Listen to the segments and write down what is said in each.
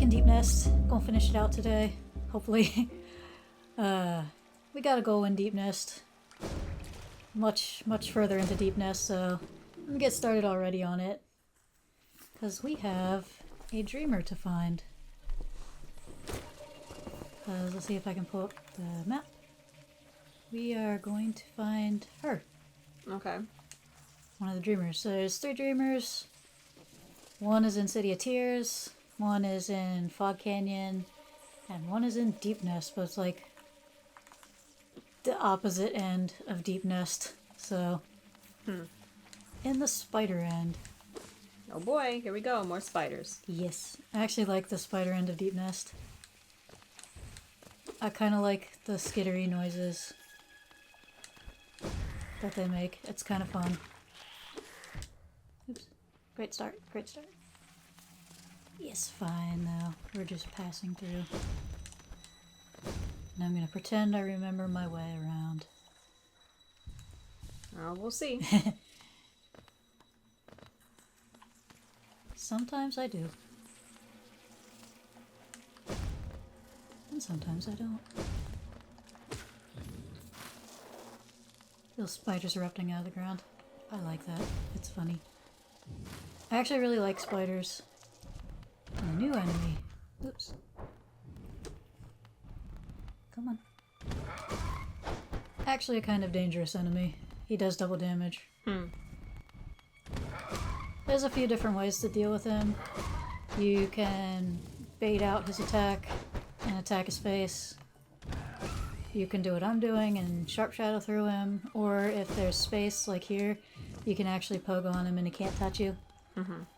in Deepnest. Gonna finish it out today, hopefully. We got a goal in Deepnest. Much further into Deepnest, so let me get started already on it. Because we have a dreamer to find. Let's see if I can pull up the map. We are going to find her. Okay. One of the dreamers. So there's 3 dreamers. One is in City of Tears, one is in Fog Canyon, and one is in Deepnest, but it's like the opposite end of Deepnest. So, in the spider end. Oh boy, here we go, more spiders. Yes, I actually like the spider end of Deepnest. I kind of like the skittery noises that they make. It's kind of fun. Oops. Great start, great start. Yes, fine though. We're just passing through. And I'm gonna pretend I remember my way around. Oh, we'll see. Sometimes I do. And sometimes I don't. Little spiders erupting out of the ground. I like that. It's funny. I actually really like spiders. A new enemy. Oops. Come on. Actually a kind of dangerous enemy. He does double damage. There's a few different ways to deal with him. You can bait out his attack and attack his face. You can do what I'm doing and sharp shadow through him, or if there's space like here, you can actually poke on him and he can't touch you.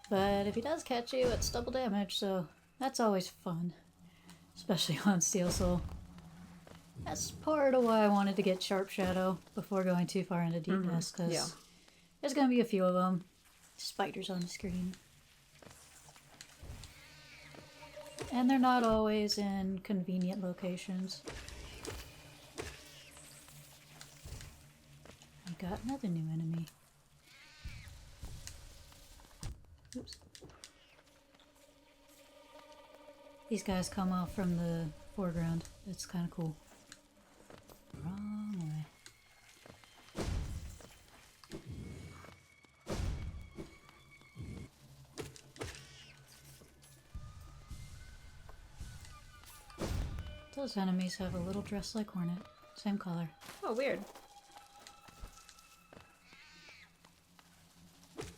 But if he does catch you, it's double damage, so that's always fun. Especially on Steel Soul. That's part of why I wanted to get Sharp Shadow before going too far into Deepnest, because there's going to be a few of them. Spiders on the screen. And they're not always in convenient locations. We got another new enemy. Oops. These guys come off from the foreground. It's kind of cool. Wrong way. Those enemies have a little dress like Hornet. Same color. Oh, weird.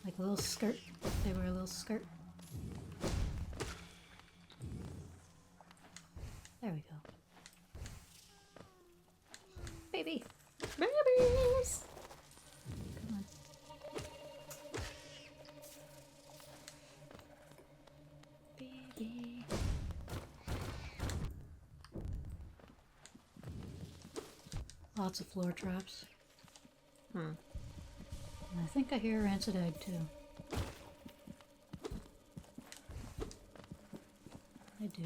Like a little skirt. They wear a little skirt. There we go. Baby! Babies! Come on. Baby. Lots of floor traps. And I think I hear a rancid egg too. I do.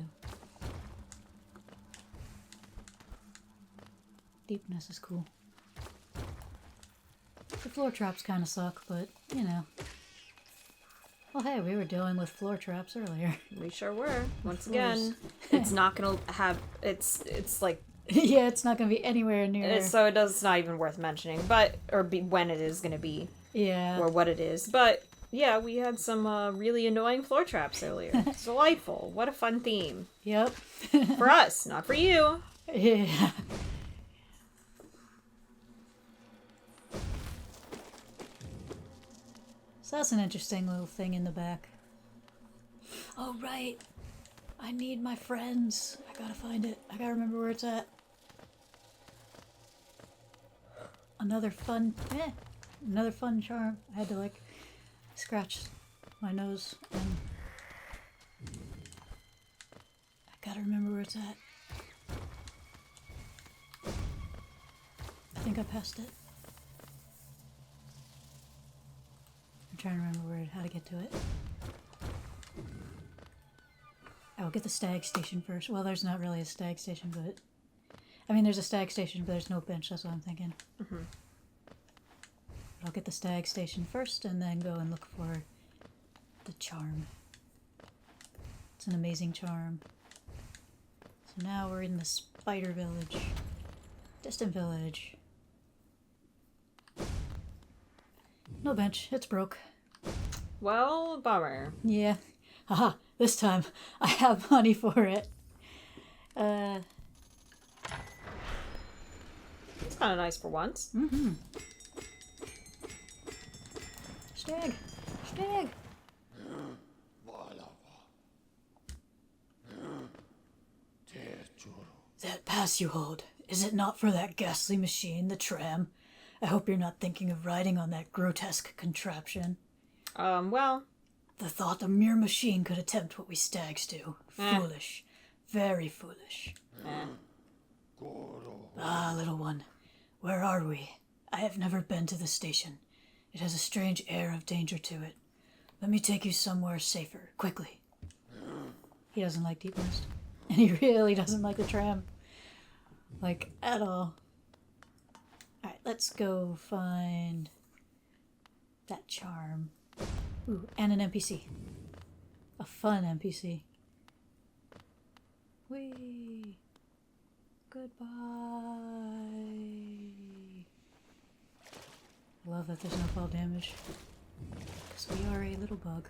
Deepness is cool. The floor traps kind of suck, but you know. Well, hey, we were dealing with floor traps earlier. We sure were. Once again, it's not gonna have. It's like. Yeah, it's not gonna be anywhere near. So it's not even worth mentioning, but when it is gonna be. Yeah. Or what it is, but yeah, we had some really annoying floor traps earlier. It's delightful. What a fun theme. Yep. For us, not for you. Yeah. So that's an interesting little thing in the back. Oh, right. I need my friends. I gotta find it. I gotta remember where it's at. Another fun charm. I had to, like, scratch my nose and I gotta remember where it's at. I think I passed it. I'm trying to remember how to get to it. I'll get the stag station first. Well, there's not really a stag station, but... I mean, there's a stag station, but there's no bench. That's what I'm thinking. I'll get the stag station first, and then go and look for the charm. It's an amazing charm. So now we're in the spider village. Distant village. No bench. It's broke. Well, bummer. Yeah. Haha. This time I have money for it. It's kind of nice for once. Mm-hmm. Stag. Stag. That pass you hold, is it not for that ghastly machine, the tram? I hope you're not thinking of riding on that grotesque contraption. Well... The thought a mere machine could attempt what we stags do. Foolish. Very foolish. Ah, little one. Where are we? I have never been to the station. It has a strange air of danger to it. Let me take you somewhere safer, quickly. He doesn't like Deepnest. And he really doesn't like the tram. Like, at all. Alright, let's go find that charm. Ooh, and an NPC. A fun NPC. Whee! Goodbye! Love that there's no fall damage. Because we are a little bug.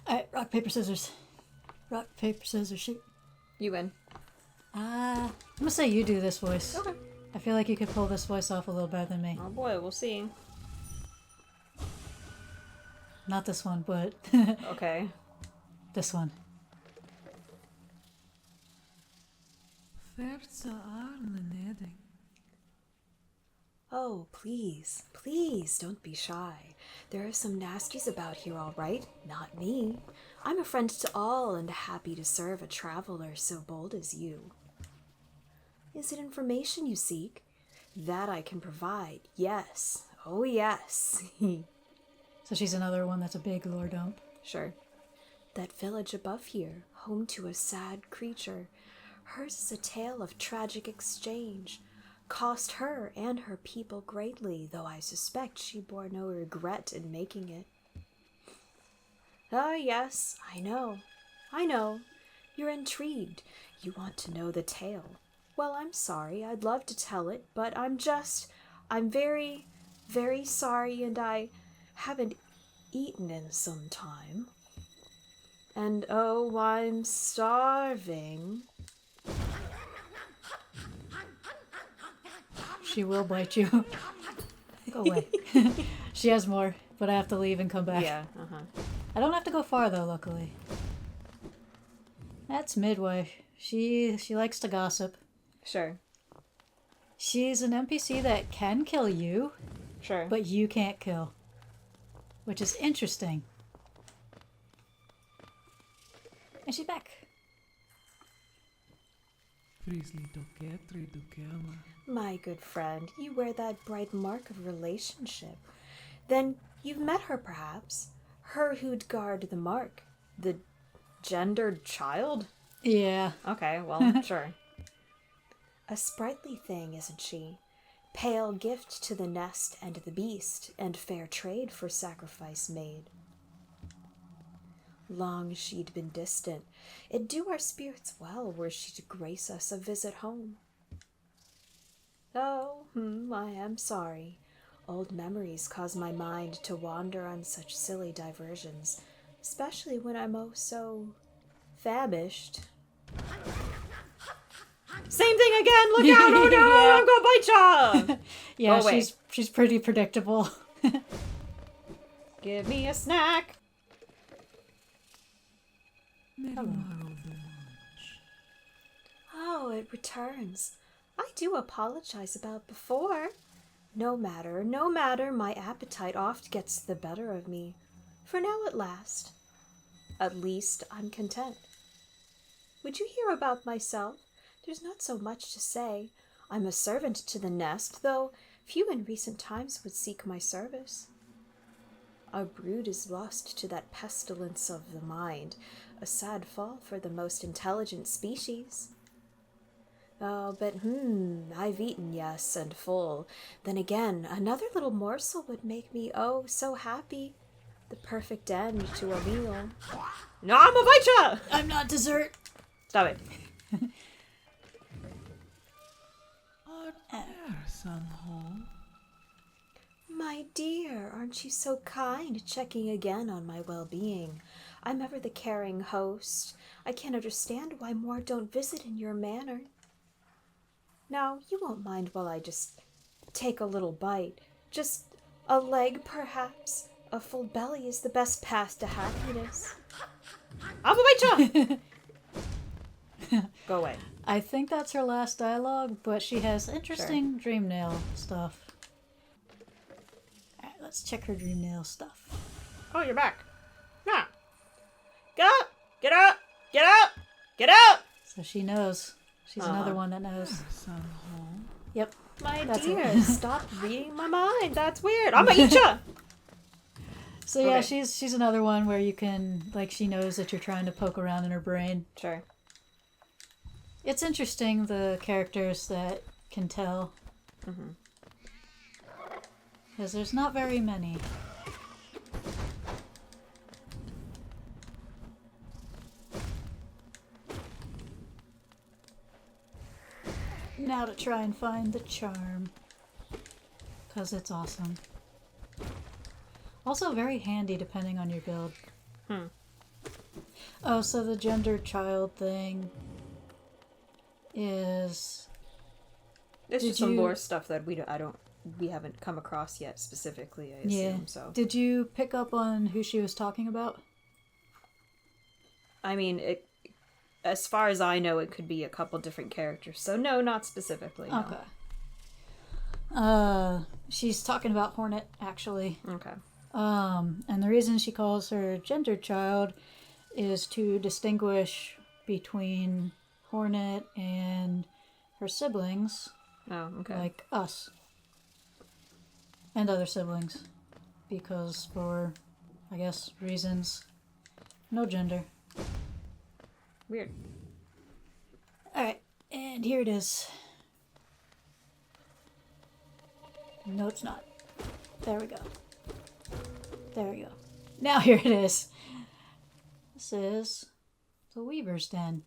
Alright, rock, paper, scissors. Rock, paper, scissors, shoot. You win. I'm gonna say you do this voice. Okay. I feel like you could pull this voice off a little better than me. Oh boy, we'll see. Not this one, but Okay. this one. Oh, please, please don't be shy. There are some nasties about here, all right? Not me. I'm a friend to all and happy to serve a traveler so bold as you. Is it information you seek? That I can provide, yes. Oh, yes. So she's another one that's a big lore dump. Sure. That village above here, home to a sad creature. Hers is a tale of tragic exchange. Cost her and her people greatly, though I suspect she bore no regret in making it. Ah, yes, I know. I know. You're intrigued. You want to know the tale. Well, I'm sorry. I'd love to tell it, but I'm very, very sorry, and I haven't eaten in some time. And oh, I'm starving. She will bite you. Go away. She has more, but I have to leave and come back. Yeah, I don't have to go far though, luckily. That's Midwife. She likes to gossip. Sure. She's an NPC that can kill you, Sure. but you can't kill. Which is interesting. And she's back. My good friend, you wear that bright mark of relationship. Then you've met her, perhaps. Her who'd guard the mark. The gendered child? Yeah. Okay, well, sure. A sprightly thing, isn't she? Pale gift to the nest and the beast, and fair trade for sacrifice made. Long she'd been distant. It'd do our spirits well were she to grace us a visit home. Oh, I am sorry. Old memories cause my mind to wander on such silly diversions, especially when I'm oh so famished. Same thing again! Look out! Oh no! Yeah. I'm gonna bite ya! Yeah, Oh, wait. she's pretty predictable. Give me a snack! Oh, it returns. I do apologize about before. No matter, my appetite oft gets the better of me. For now at last. At least I'm content. Would you hear about myself? There's not so much to say. I'm a servant to the nest, though few in recent times would seek my service. Our brood is lost to that pestilence of the mind, a sad fall for the most intelligent species. Oh, but I've eaten, yes, and full. Then again, another little morsel would make me, oh, so happy. The perfect end to a meal. No, I'm a bite ya! I'm not dessert. Stop it. Son home. My dear, aren't you so kind, checking again on my well-being? I'm ever the caring host. I can't understand why more don't visit in your manner. Now, you won't mind while I just take a little bite. Just a leg, perhaps. A full belly is the best path to happiness. I'm a bite ya! Go away. I think that's her last dialogue, but she has interesting dream nail stuff. Alright, let's check her dream nail stuff. Oh, you're back. Yeah. Get up! Get up! Get up! Get up! So she knows. She's another one that knows. Son home. Yep. My That's dear, it. stop reading my mind. That's weird. I'm gonna eat ya! So yeah, Okay. she's another one where you can, like, she knows that you're trying to poke around in her brain. Sure. It's interesting, the characters that can tell. Because there's not very many. Now to try and find the charm. Because it's awesome. Also very handy depending on your build. Oh, so the gender child thing is... It's Did just some you- lore stuff that we haven't come across yet specifically, I assume, so. Did you pick up on who she was talking about? I mean, as far as I know, it could be a couple different characters, so no, not specifically, no. Okay. She's talking about Hornet, actually. Okay. And the reason she calls her gender child is to distinguish between Hornet and her siblings, Oh, okay. like us. And other siblings. Because for, I guess, reasons, no gender. Weird. Alright, and here it is. No, it's not. There we go. There we go. Now here it is. This is the Weaver's Den.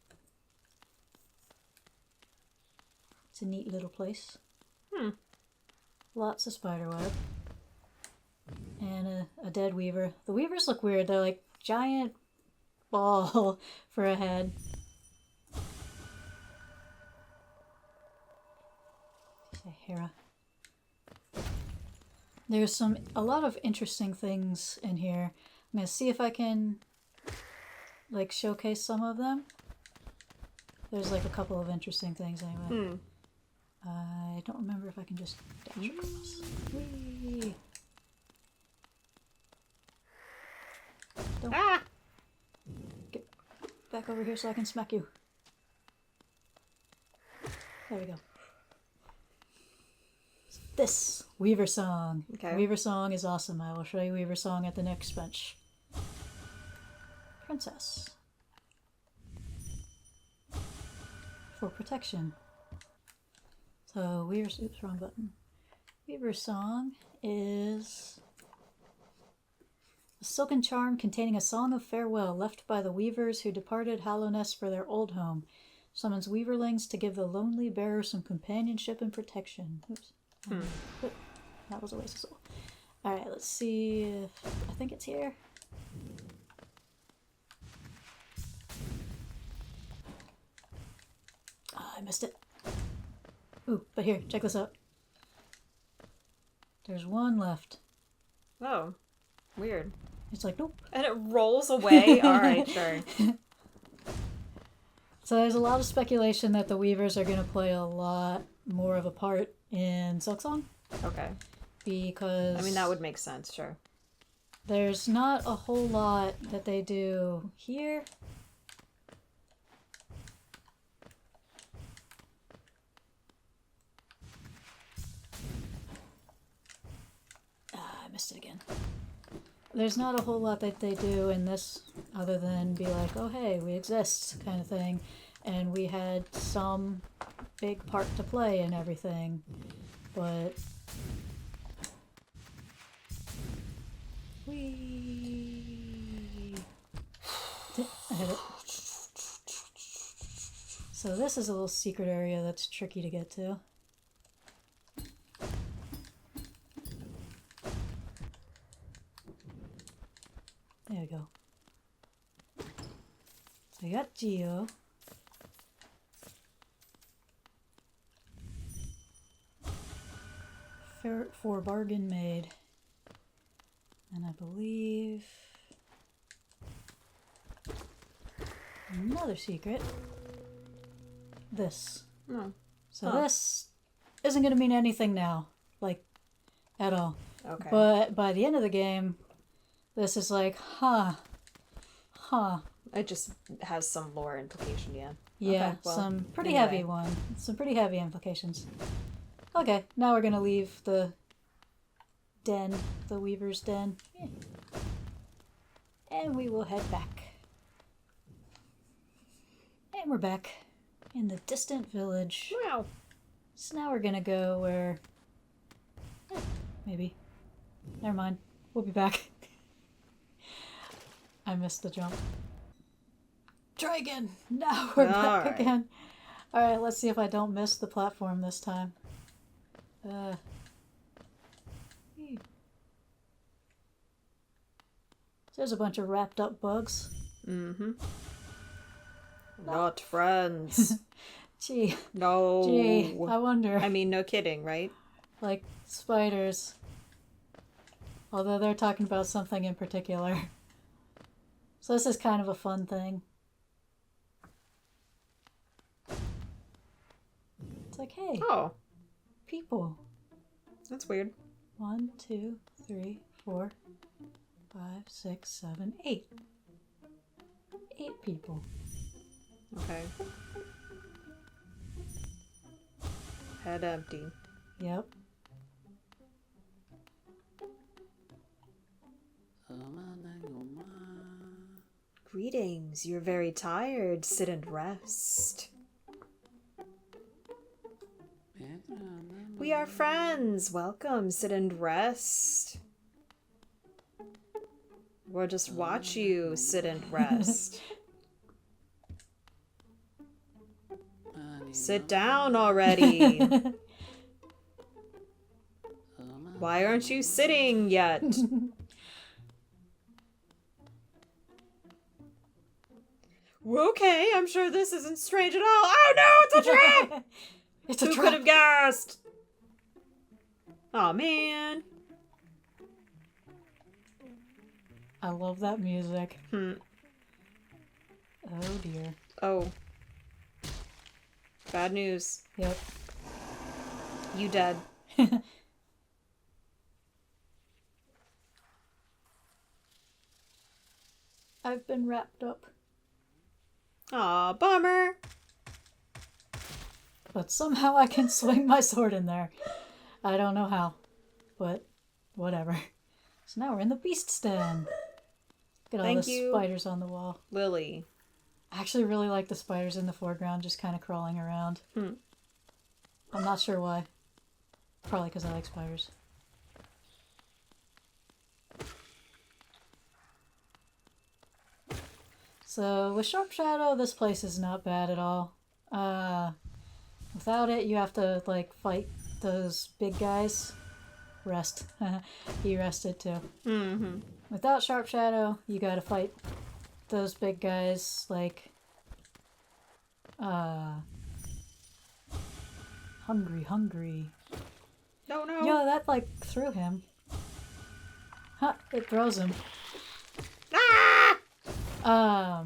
It's a neat little place. Lots of spiderweb. And a dead weaver. The weavers look weird. They're like giant ball for a head. Say Herrah. There's a lot of interesting things in here. I'm gonna see if I can like showcase some of them. There's like a couple of interesting things anyway. I don't remember if I can just dash across. Whee! Don't get back over here so I can smack you. There we go. This Weaver Song. Okay. Weaver Song is awesome. I will show you Weaver Song at the next bench. Princess. For protection. So Weaver's, oops, wrong button. Weaver Song is a silken charm containing a song of farewell left by the weavers who departed Hallownest for their old home. Summons weaverlings to give the lonely bearer some companionship and protection. Oops. Oop, that was a waste of soul. Alright, let's see if... I think it's here. Ah, I missed it. Ooh, but here, check this out. There's one left. Oh, weird. It's like, nope. And it rolls away? Alright, sure. So there's a lot of speculation that the Weavers are going to play a lot more of a part in Silksong. Okay. Because... I mean, that would make sense, sure. there's not a whole lot that they do here. I missed it again. There's not a whole lot that they do in this other than be like, oh hey, we exist kind of thing. And we had some big part to play in everything, but I hit it. So this is a little secret area that's tricky to get to. There we go. So I got Geo. For bargain made. And I believe another secret. This. Oh. So this isn't going to mean anything now. Like, at all. Okay. But by the end of the game, this is like, huh. It just has some lore implication, yeah. Yeah, Okay, well, some pretty anyway. heavy one. Some pretty heavy implications. Okay, now we're gonna leave the den, the Weaver's Den. Yeah. And we will head back. And we're back in the distant village. Wow. So now we're gonna go where... maybe. Never mind. We'll be back. I missed the jump. Try again. Now we're back Alright. again. Alright, let's see if I don't miss the platform this time. There's a bunch of wrapped up bugs. Mm-hmm. Not friends. Gee, No. I wonder. I mean, no kidding, right? Like spiders. Although they're talking about something in particular. So this is kind of a fun thing. It's like, hey, Oh, people. that's weird. 1, 2, 3, 4, 5, 6, 7, 8. 8 people. Okay. Head empty. Yep. Greetings, you're very tired. Sit and rest. We are friends. Welcome. Sit and rest. We'll just watch you sit and rest. Sit down already. Why aren't you sitting yet? Okay, I'm sure this isn't strange at all. Oh no, it's a trap! It's a Who trap. could have guessed? Oh man. I love that music. Hmm. Oh dear. Oh. Bad news. Yep. You dead. I've been wrapped up. Aw, bummer. But somehow I can swing my sword in there. I don't know how. But whatever. So now we're in the beast's den. Look at all Thank the you. spiders on the wall. Lily. I actually really like the spiders in the foreground just kind of crawling around. Hmm. I'm not sure why. Probably because I like spiders. So with Sharp Shadow, this place is not bad at all. Without it, you have to like fight those big guys. Rest. He rested too. Mm-hmm. Without Sharp Shadow, you gotta fight those big guys like hungry. No, no. Yo, that like threw him. Huh, it throws him. Ah!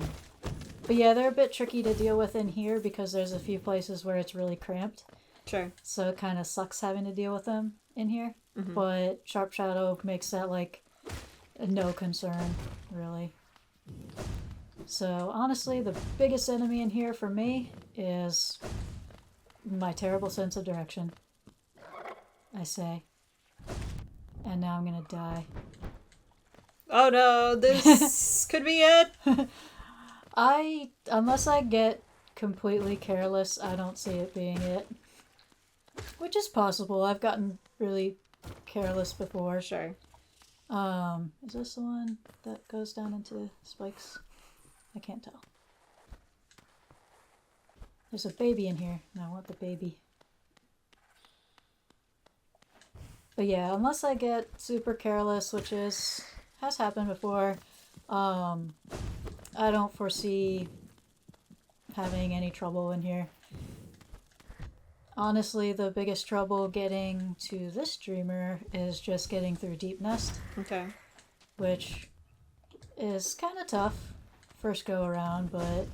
But yeah, they're a bit tricky to deal with in here because there's a few places where it's really cramped. Sure. So it kind of sucks having to deal with them in here. Mhm. But Sharp Shadow makes that like no concern, really. So honestly, the biggest enemy in here for me is my terrible sense of direction. I say. And now I'm gonna die. Oh no, this could be it. Unless I get completely careless, I don't see it being it. Which is possible. I've gotten really careless before. Sure. Is this the one that goes down into spikes? I can't tell. There's a baby in here, and I want the baby. But yeah, unless I get super careless, which has happened before, I don't foresee having any trouble in here. Honestly, the biggest trouble getting to this dreamer is just getting through Deepnest. Okay. Which is kind of tough first go around, but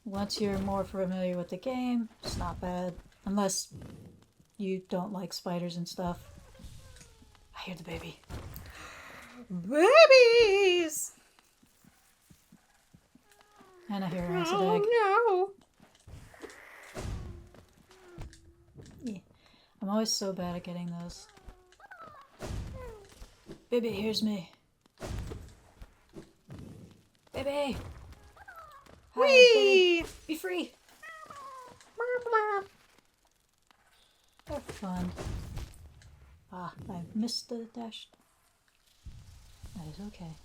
once you're more familiar with the game, it's not bad. Unless you don't like spiders and stuff. I hear the baby. Babies! And I hear an acid egg. Oh Yeah. I'm always so bad at getting those. Baby hears me. Baby! no! Hi, Whee! baby. Be free! They're fun. Ah, I missed the dash. That is okay.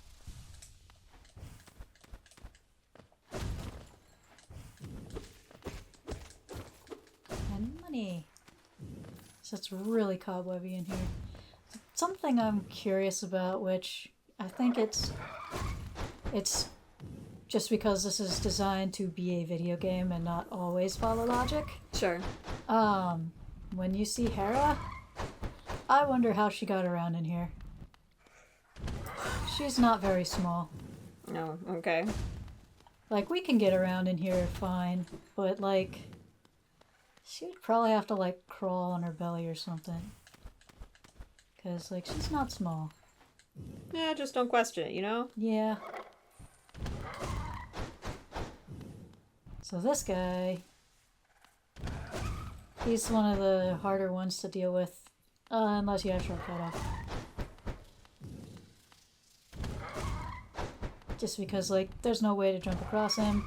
And money. So it's really cobwebby in here. Something I'm curious about, which I think it's just because this is designed to be a video game and not always follow logic. Sure. When you see Herrah, I wonder how she got around in here. She's not very small. No, okay. Like, we can get around in here fine, but, like, she would probably have to, like, crawl on her belly or something. Because, like, she's not small. Yeah, just don't question it, you know? Yeah. So this guy, he's one of the harder ones to deal with, unless you have shortcut off. Just because, like, there's no way to jump across him,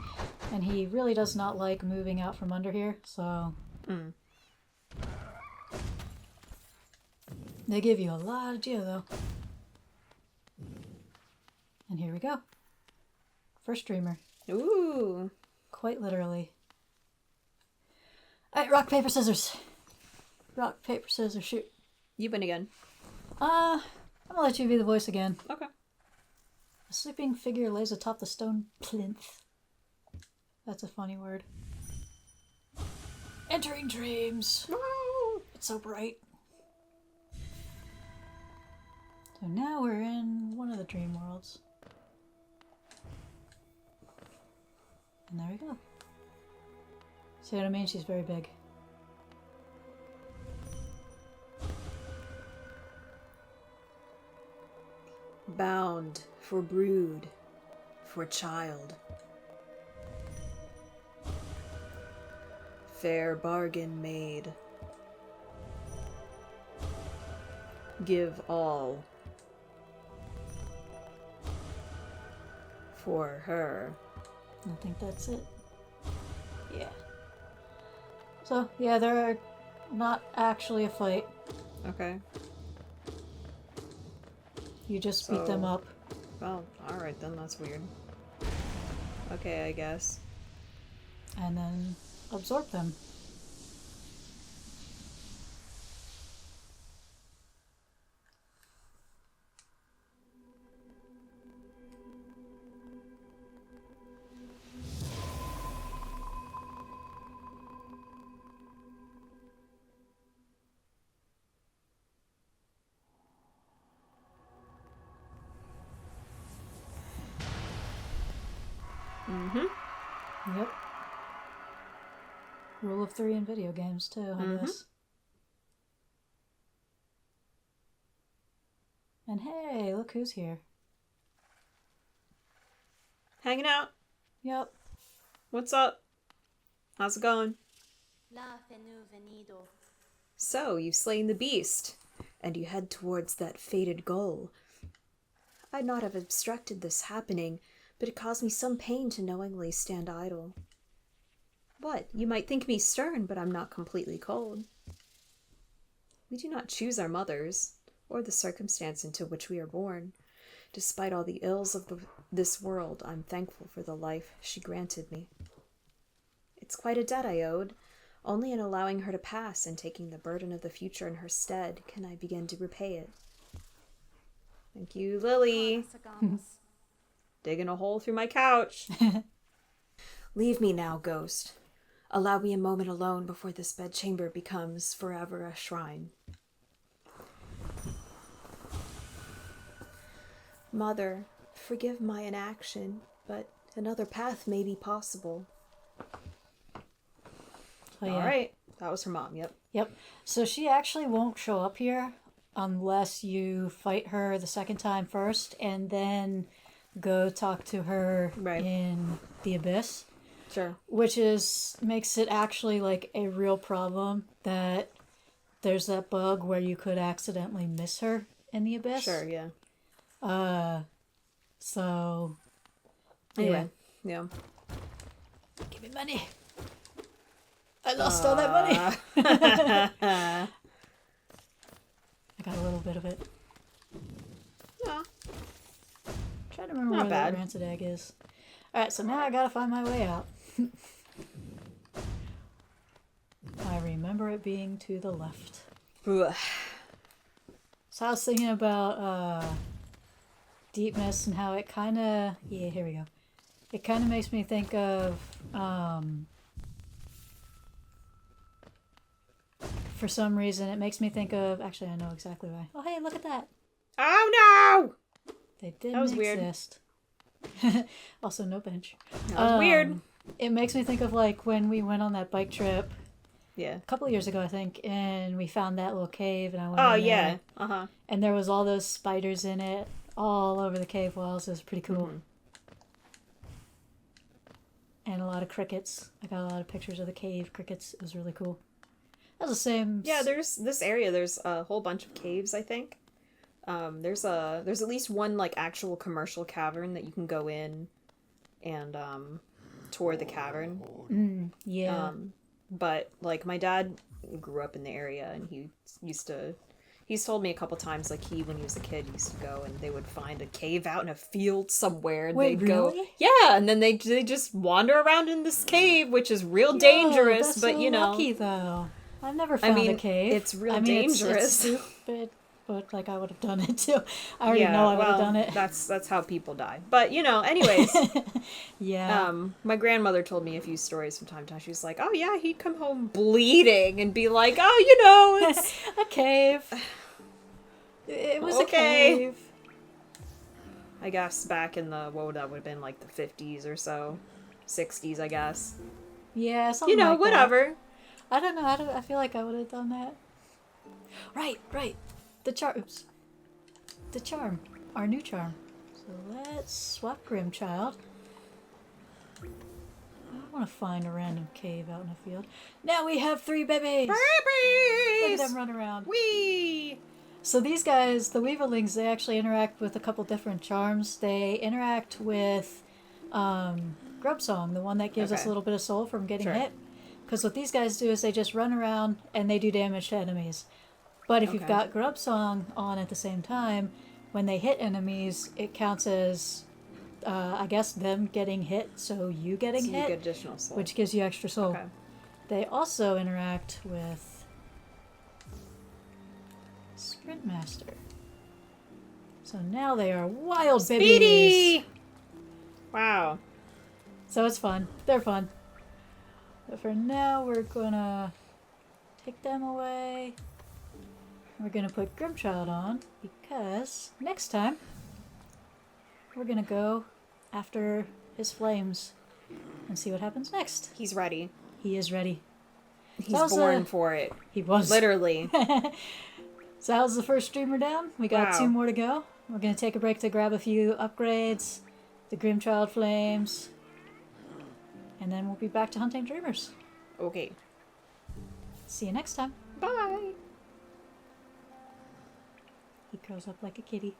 and he really does not like moving out from under here, so... They give you a lot of geo, though. And here we go. First dreamer. Ooh. Quite literally. Alright, rock, paper, scissors. Rock, paper, scissors, shoot. You win again. I'm gonna let you be the voice again. Okay. A sleeping figure lays atop the stone plinth. That's a funny word. Entering dreams. It's so bright. So now we're in one of the dream worlds. And there we go. See what I mean? She's very big. Bound for brood, for child. Fair bargain made. Give all. For her. I think that's it. Yeah. So, yeah, they're not actually a fight. Okay. You just beat them So- up. Well, alright then, that's weird. Okay, I guess. And then absorb them. Yep. Rule of 3 in video games, too, I guess. And hey, look who's here. Hanging out. Yep. What's up? How's it going? So, you've slain the beast, and you head towards that fated goal. I'd not have obstructed this happening, but it caused me some pain to knowingly stand idle. What? You might think me stern, but I'm not completely cold. We do not choose our mothers, or the circumstance into which we are born. Despite all the ills of this world, I'm thankful for the life she granted me. It's quite a debt I owed. Only in allowing her to pass and taking the burden of the future in her stead can I begin to repay it. Thank you, Lily. Digging a hole through my couch. Leave me now, ghost. Allow me a moment alone before this bedchamber becomes forever a shrine. Mother, forgive my inaction, but another path may be possible. Oh, yeah. All right. That was her mom. Yep. Yep. So she actually won't show up here unless you fight her the second time first and then go talk to her in the abyss. Sure. Which makes it actually like a real problem that there's that bug where you could accidentally miss her in the abyss. Sure, yeah. So Anyway, yeah. Give me money. I lost all that money. I got a little bit of it. Yeah. Trying to remember Not where bad. that rancid egg is. Alright, so now I gotta find my way out. I remember it being to the left. Ugh. So I was thinking about Deepnest and how it kind of... Yeah, here we go. It kind of makes me think of... for some reason, it makes me think of... Actually, I know exactly why. Oh, hey, look at that. Oh, no! They didn't That was weird. exist. Also, no bench. That was weird. It makes me think of like when we went on that bike trip Yeah. a couple of years ago, I think, and we found that little cave, and I went Oh, in yeah. there, Uh-huh. and there was all those spiders in it all over the cave walls. It was pretty cool. Mhm. And a lot of crickets. I got a lot of pictures of the cave crickets. It was really cool. That was the same. Yeah, there's this area. There's a whole bunch of caves, I think. There's at least one like actual commercial cavern that you can go in and tour the cavern. Yeah. But like my dad grew up in the area and he's told me a couple times like when he was a kid used to go and they would find a cave out in a field somewhere and Wait, they'd go really? yeah, and then they just wander around in this cave, which is real Yo, dangerous, that's but so you know, lucky though. I've never found a cave. it's real It's dangerous. stupid, but like I would have done it too. I already know I would have done it. That's how people die. But you know, anyways, Yeah. my grandmother told me a few stories from time to time. She was like, "Oh yeah, he'd come home bleeding and be like, oh, you know, it's A cave. It was a Okay. cave. I guess back in that would have been like the 50s or so, 60s, I guess. Yeah, something You know, like that. whatever. I don't know. I feel like I would have done that. Right. The charm. Oops. The charm. Our new charm. So let's swap Grimchild. I want to find a random cave out in the field. Now we have 3 babies! Look at them run around. Wee! So these guys, the Weaverlings, they actually interact with a couple different charms. They interact with Grub Song, the one that gives us Okay. a little bit of soul from getting Sure. hit. Because what these guys do is they just run around and they do damage to enemies. But if you've Okay. got Grub Song on at the same time, when they hit enemies, it counts as, I guess, them getting hit, so you getting So you hit, get additional soul. which gives you extra soul. Okay. They also interact with Sprint Master. So now they are wild babies. Speedy! Wow. So it's fun. They're fun. But for now, we're gonna take them away. We're gonna put Grimchild on because next time we're gonna go after his flames and see what happens next. He's ready. He is ready. He's That was, born for it. He was. Literally. So that was the first streamer down. We got Wow. 2 more to go. We're gonna take a break to grab a few upgrades, the Grimchild flames, and then we'll be back to hunting dreamers. Okay. See you next time. Bye. He curls up like a kitty.